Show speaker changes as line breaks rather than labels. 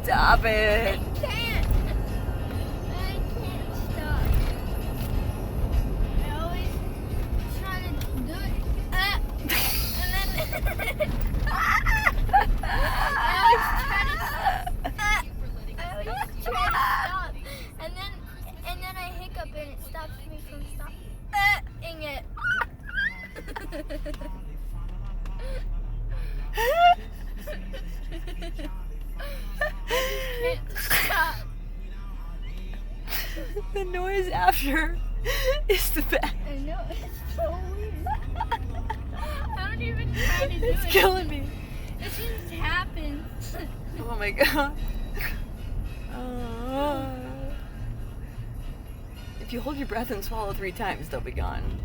Stop it.
I can't stop. I always try to do it. And then I always try to stop. And then I hiccup and it stops me from stopping it. Can't stop.
The noise after is the best.
I know, it's so weird. I don't even try to do
It's
it.
killing me.
It just happens.
Oh my god. Oh. If you hold your breath and swallow 3 times, they'll be gone.